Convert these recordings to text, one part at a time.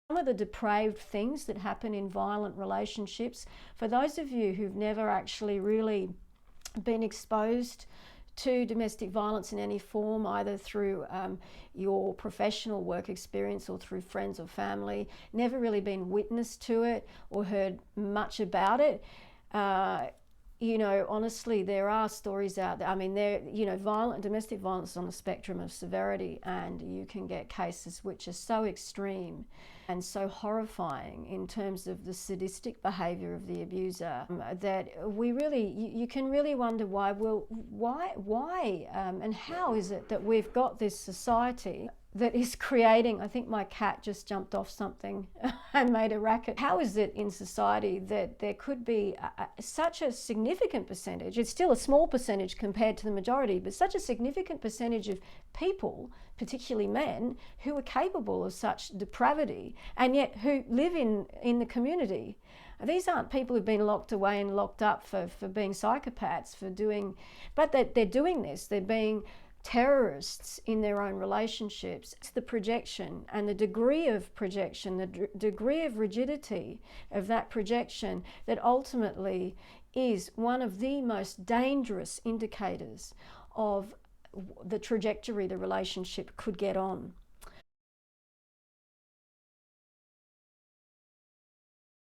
Some of the depraved things that happen in violent relationships, for those of you who've never actually really been exposed to domestic violence in any form, either through your professional work experience or through friends or family, never really been witness to it or heard much about it, you know, honestly, there are stories out there. I mean, domestic violence is on the spectrum of severity, and you can get cases which are so extreme and so horrifying in terms of the sadistic behaviour of the abuser that you can really wonder why. Well, why, and how is it that we've got this society that is creating, I think my cat just jumped off something and made a racket. How is it in society that there could be such a significant percentage, it's still a small percentage compared to the majority, but such a significant percentage of people, particularly men, who are capable of such depravity and yet who live in the community? These aren't people who've been locked away and locked up for being psychopaths, but they're doing this, they're being terrorists in their own relationships. It's the projection and the degree of projection, the degree of rigidity of that projection that ultimately is one of the most dangerous indicators of the trajectory the relationship could get on.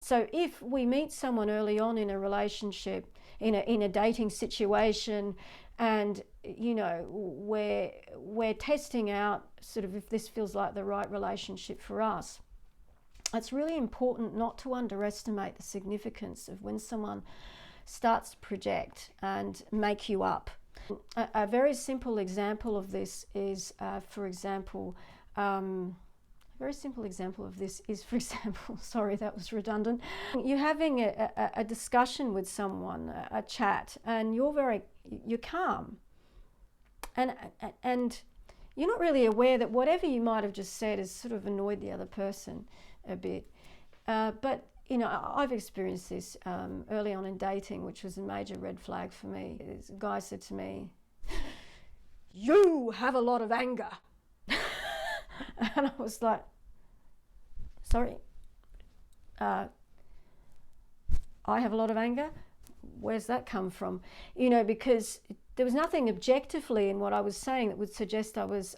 So if we meet someone early on in a relationship, in a dating situation, and you know, we're testing out sort of if this feels like the right relationship for us, it's really important not to underestimate the significance of when someone starts to project and make you up. A very simple example of this is, for example, sorry, that was redundant. You're having a discussion with someone, a chat, and you're calm. And you're not really aware that whatever you might have just said has sort of annoyed the other person a bit. But, you know, I've experienced this early on in dating, which was a major red flag for me. This guy said to me, "You have a lot of anger." And I was like, sorry, I have a lot of anger? Where's that come from? You know, because there was nothing objectively in what I was saying that would suggest I was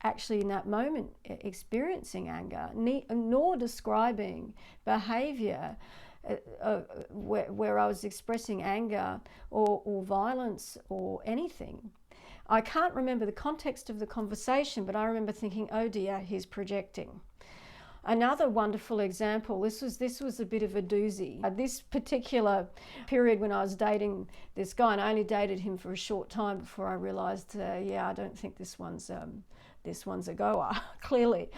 actually in that moment experiencing anger, nor describing behaviour where I was expressing anger or violence or anything. I can't remember the context of the conversation, but I remember thinking, oh dear, he's projecting. Another wonderful example, this was a bit of a doozy. This particular period when I was dating this guy, and I only dated him for a short time before I realised, yeah, I don't think this one's a goer, clearly.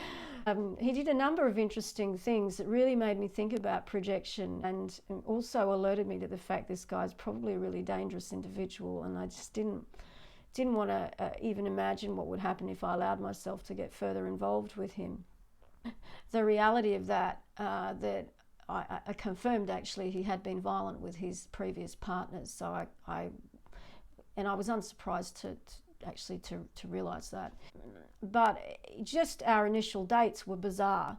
He did a number of interesting things that really made me think about projection, and also alerted me to the fact this guy's probably a really dangerous individual, and I just didn't want to even imagine what would happen if I allowed myself to get further involved with him. The reality of that, that I confirmed actually he had been violent with his previous partners, so I was unsurprised to realise that. But just our initial dates were bizarre.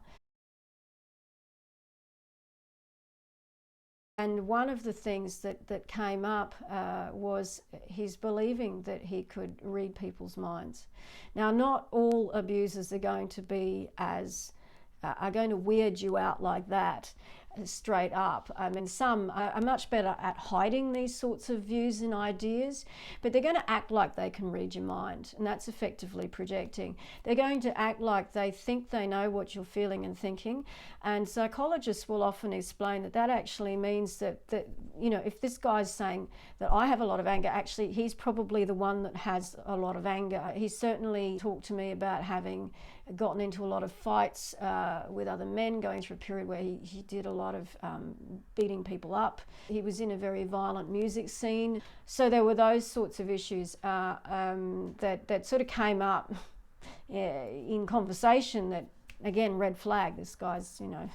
And one of the things that came up was his believing that he could read people's minds. Now, not all abusers are going to weird you out like that straight up. I mean, some are much better at hiding these sorts of views and ideas, but they're going to act like they can read your mind, and that's effectively projecting. They're going to act like they think they know what you're feeling and thinking, and psychologists will often explain that actually means that you know, if this guy's saying that I have a lot of anger, actually he's probably the one that has a lot of anger. He certainly talked to me about having gotten into a lot of fights with other men, going through a period where he did a lot of beating people up. He was in a very violent music scene. So there were those sorts of issues that sort of came up in conversation that, again, red flag. This guy's, you know,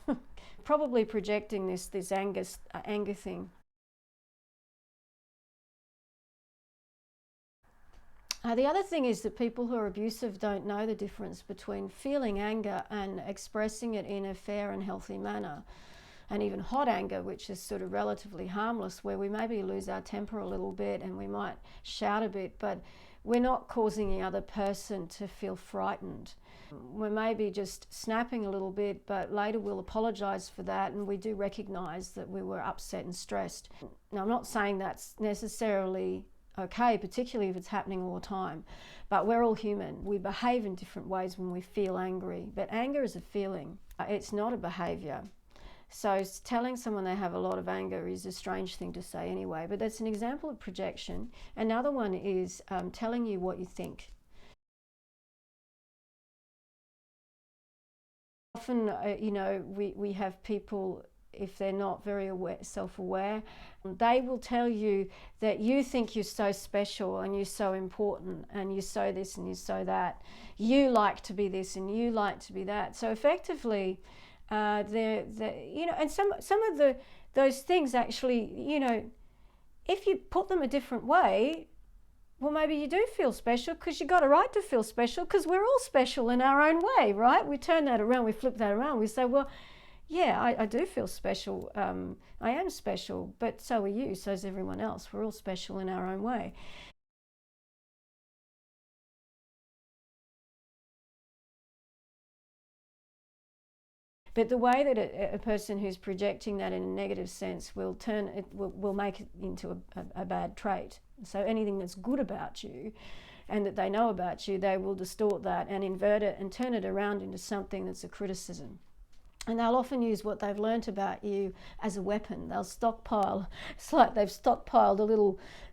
probably projecting this anger thing. The other thing is that people who are abusive don't know the difference between feeling anger and expressing it in a fair and healthy manner. And even hot anger, which is sort of relatively harmless, where we maybe lose our temper a little bit and we might shout a bit, but we're not causing the other person to feel frightened. We're maybe just snapping a little bit, but later we'll apologise for that, and we do recognise that we were upset and stressed. Now, I'm not saying that's necessarily okay, particularly if it's happening all the time, but we're all human. We behave in different ways when we feel angry, but anger is a feeling, it's not a behaviour. So telling someone they have a lot of anger is a strange thing to say anyway, but that's an example of projection. Another one is telling you what you think. Often, we have people, if they're not very self-aware, they will tell you that you think you're so special and you're so important and you're so this and you're so that. You like to be this and you like to be that. So effectively, and some of those things actually, if you put them a different way, well, maybe you do feel special because you got a right to feel special, because we're all special in our own way, right? We turn that around, we flip that around, we say, well, yeah, I do feel special. I am special, but so are you, so is everyone else. We're all special in our own way. But the way that a person who's projecting that in a negative sense will make it into a bad trait. So anything that's good about you and that they know about you, they will distort that and invert it and turn it around into something that's a criticism. And they'll often use what they've learnt about you as a weapon. They'll stockpile. It's like they've stockpiled a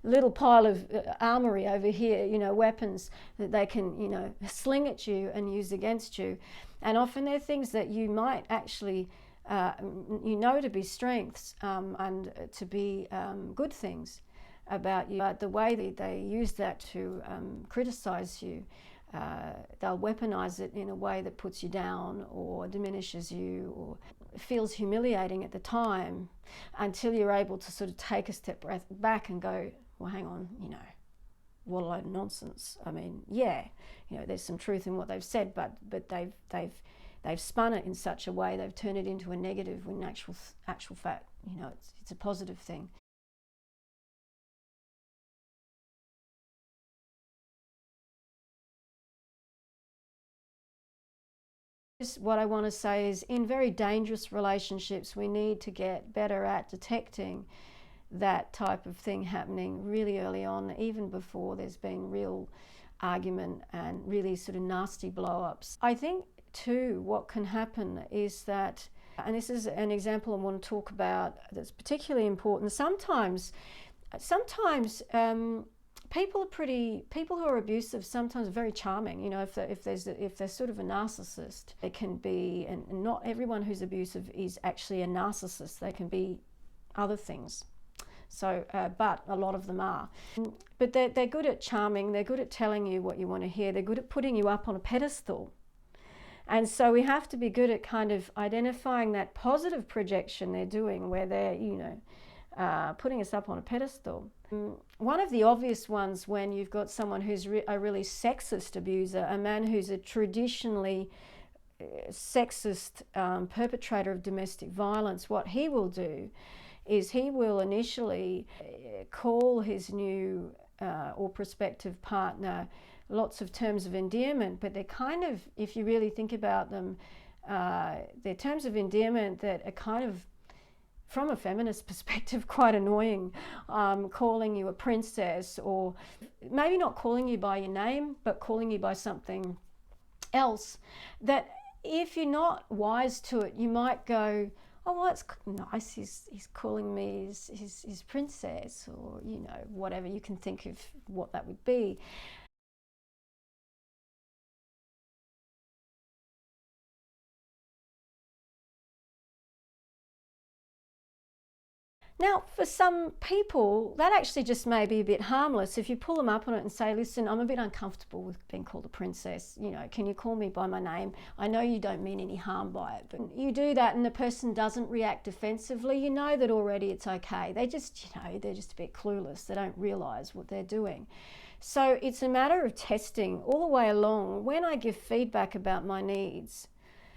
little pile of armoury over here, weapons that they can, sling at you and use against you. And often they're things that you might actually, to be strengths and to be good things about you. But the way that they use that to criticise you, they'll weaponize it in a way that puts you down or diminishes you or feels humiliating at the time, until you're able to sort of take a step back and go, well, hang on, what a load of nonsense. I mean, yeah, there's some truth in what they've said, but they've spun it in such a way, they've turned it into a negative, when in actual fact, it's a positive thing. What I want to say is, in very dangerous relationships, we need to get better at detecting that type of thing happening really early on, even before there's been real argument and really sort of nasty blow-ups. I think too what can happen is that, and this is an example I want to talk about that's particularly important, sometimes people who are abusive sometimes are very charming. If they're sort of a narcissist, it can be, and not everyone who's abusive is actually a narcissist. They can be other things. So, but a lot of them are. But they're good at charming. They're good at telling you what you want to hear. They're good at putting you up on a pedestal. And so we have to be good at kind of identifying that positive projection they're doing, where they're, putting us up on a pedestal. One of the obvious ones, when you've got someone who's a really sexist abuser, a man who's a traditionally sexist perpetrator of domestic violence, what he will do is he will initially call his new or prospective partner lots of terms of endearment, but they're kind of, if you really think about them, they're terms of endearment that are kind of, from a feminist perspective, quite annoying. Calling you a princess, or maybe not calling you by your name, but calling you by something else, that if you're not wise to it, you might go, oh, well, that's nice, he's calling me his princess, or whatever. You can think of what that would be. Now, for some people, that actually just may be a bit harmless. If you pull them up on it and say, listen, I'm a bit uncomfortable with being called a princess, can you call me by my name? I know you don't mean any harm by it, but you do that and the person doesn't react defensively, you know that already it's okay. They're just a bit clueless. They don't realise what they're doing. So it's a matter of testing all the way along. When I give feedback about my needs,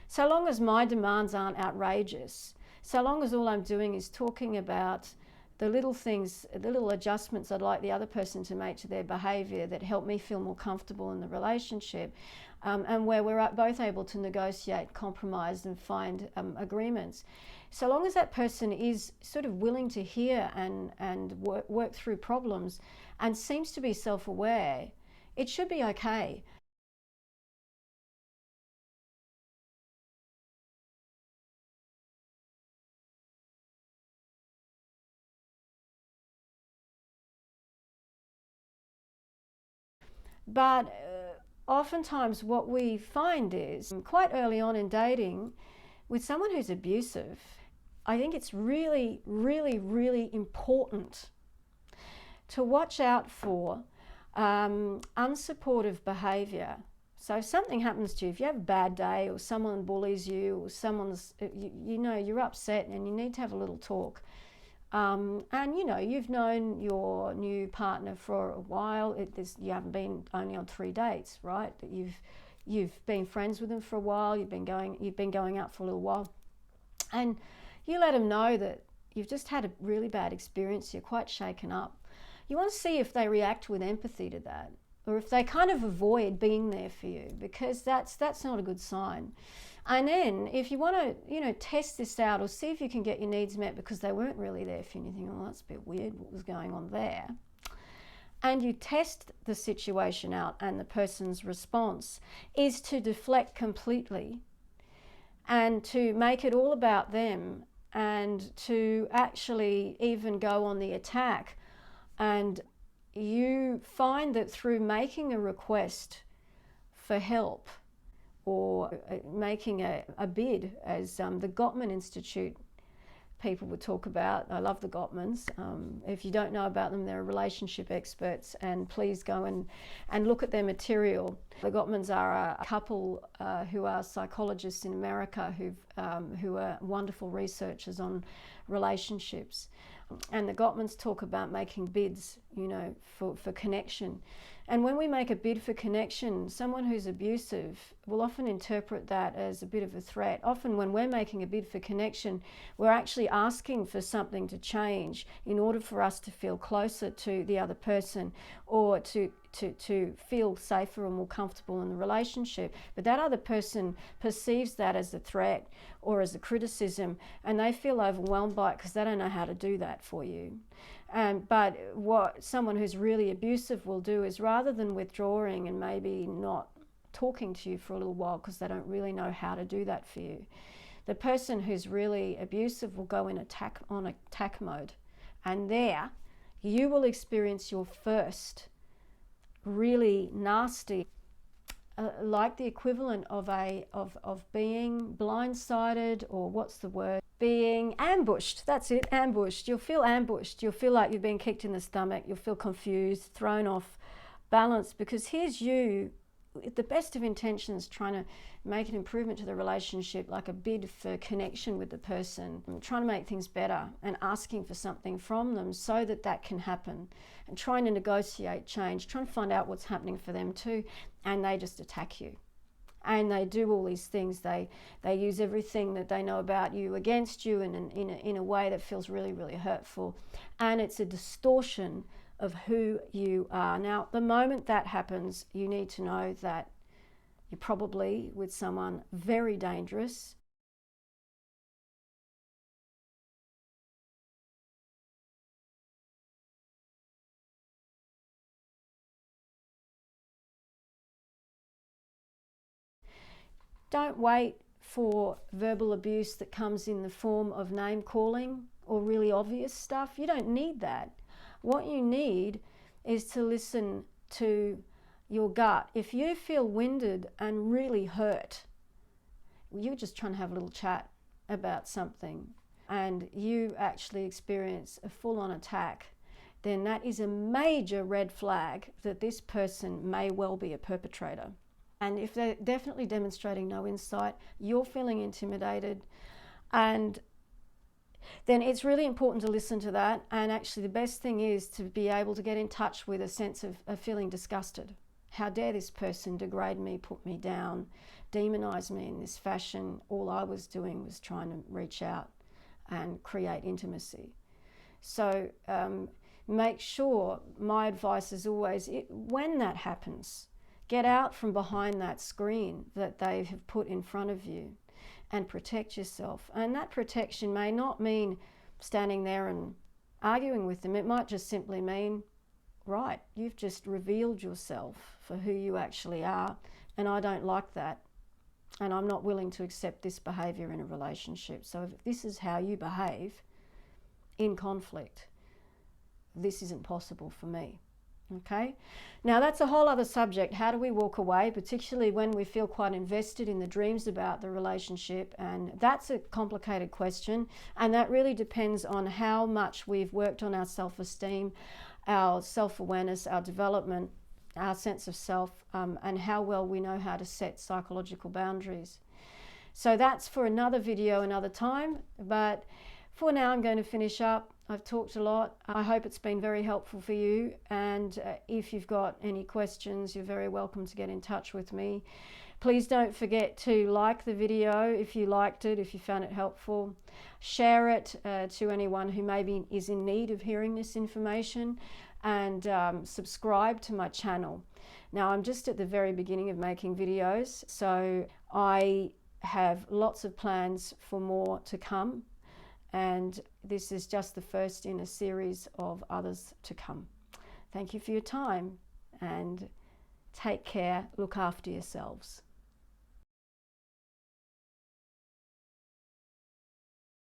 so long as my demands aren't outrageous, so long as all I'm doing is talking about the little things, the little adjustments I'd like the other person to make to their behaviour that help me feel more comfortable in the relationship, and where we're both able to negotiate, compromise and find agreements. So long as that person is sort of willing to hear and work through problems and seems to be self-aware, it should be okay. But oftentimes what we find is quite early on in dating with someone who's abusive, I think it's really, really, really important to watch out for unsupportive behaviour. So if something happens to you, if you have a bad day or someone bullies you or someone's, you know, you're upset and you need to have a little talk. And you know, you've known your new partner for a while. You haven't been only on 3 dates, right? You've been friends with them for a while. You've been going out for a little while, and you let them know that you've just had a really bad experience. You're quite shaken up. You want to see if they react with empathy to that, or if they kind of avoid being there for you, because that's not a good sign. And then if you want to, you know, test this out or see if you can get your needs met because they weren't really there for you, and you think, oh, that's a bit weird, what was going on there? And you test the situation out and the person's response is to deflect completely and to make it all about them and to actually even go on the attack. And you find that through making a request for help or making a bid, as the Gottman Institute people would talk about. I love the Gottmans. If you don't know about them, they're relationship experts, and please go and look at their material. The Gottmans are a couple who are psychologists in America who are wonderful researchers on relationships. And the Gottmans talk about making bids, you know, for connection. And when we make a bid for connection, someone who's abusive will often interpret that as a bit of a threat. Often when we're making a bid for connection, we're actually asking for something to change in order for us to feel closer to the other person or to feel safer and more comfortable in the relationship. But that other person perceives that as a threat or as a criticism, and they feel overwhelmed by it because they don't know how to do that for you. But what someone who's really abusive will do is, rather than withdrawing and maybe not talking to you for a little while because they don't really know how to do that for you, the person who's really abusive will go in attack mode, and there you will experience your first really nasty, like the equivalent of being blindsided, or what's the word? Being ambushed. That's it, ambushed. You'll feel ambushed. You'll feel like you've been kicked in the stomach. You'll feel confused, thrown off balance, because here's you, with the best of intentions, trying to make an improvement to the relationship, like a bid for connection with the person, trying to make things better and asking for something from them so that that can happen, and trying to negotiate change, trying to find out what's happening for them too, and they just attack you. And they do all these things. They use everything that they know about you against you in a way that feels really, really hurtful. And it's a distortion of who you are. Now, the moment that happens, you need to know that you're probably with someone very dangerous. Don't wait for verbal abuse that comes in the form of name calling or really obvious stuff. You don't need that. What you need is to listen to your gut. If you feel winded and really hurt, you're just trying to have a little chat about something, and you actually experience a full-on attack, then that is a major red flag that this person may well be a perpetrator. And if they're definitely demonstrating no insight, you're feeling intimidated, and then it's really important to listen to that. And actually, the best thing is to be able to get in touch with a sense of feeling disgusted. How dare this person degrade me, put me down, demonize me in this fashion? All I was doing was trying to reach out and create intimacy. So make sure, my advice is always, when that happens, get out from behind that screen that they have put in front of you and protect yourself. And that protection may not mean standing there and arguing with them. It might just simply mean, right, you've just revealed yourself for who you actually are, and I don't like that, and I'm not willing to accept this behaviour in a relationship. So if this is how you behave in conflict, this isn't possible for me. Okay, now that's a whole other subject. How do we walk away, particularly when we feel quite invested in the dreams about the relationship? And that's a complicated question, and that really depends on how much we've worked on our self-esteem, our self-awareness, our development, our sense of self, and how well we know how to set psychological boundaries. So that's for another video another time, but for now I'm going to finish up. I've talked a lot. I hope it's been very helpful for you, and if you've got any questions, you're very welcome to get in touch with me. Please don't forget to like the video if you liked it, if you found it helpful. Share it to anyone who maybe is in need of hearing this information, and subscribe to my channel. Now, I'm just at the very beginning of making videos, so I have lots of plans for more to come, and this is just the first in a series of others to come. Thank you for your time, and take care, look after yourselves.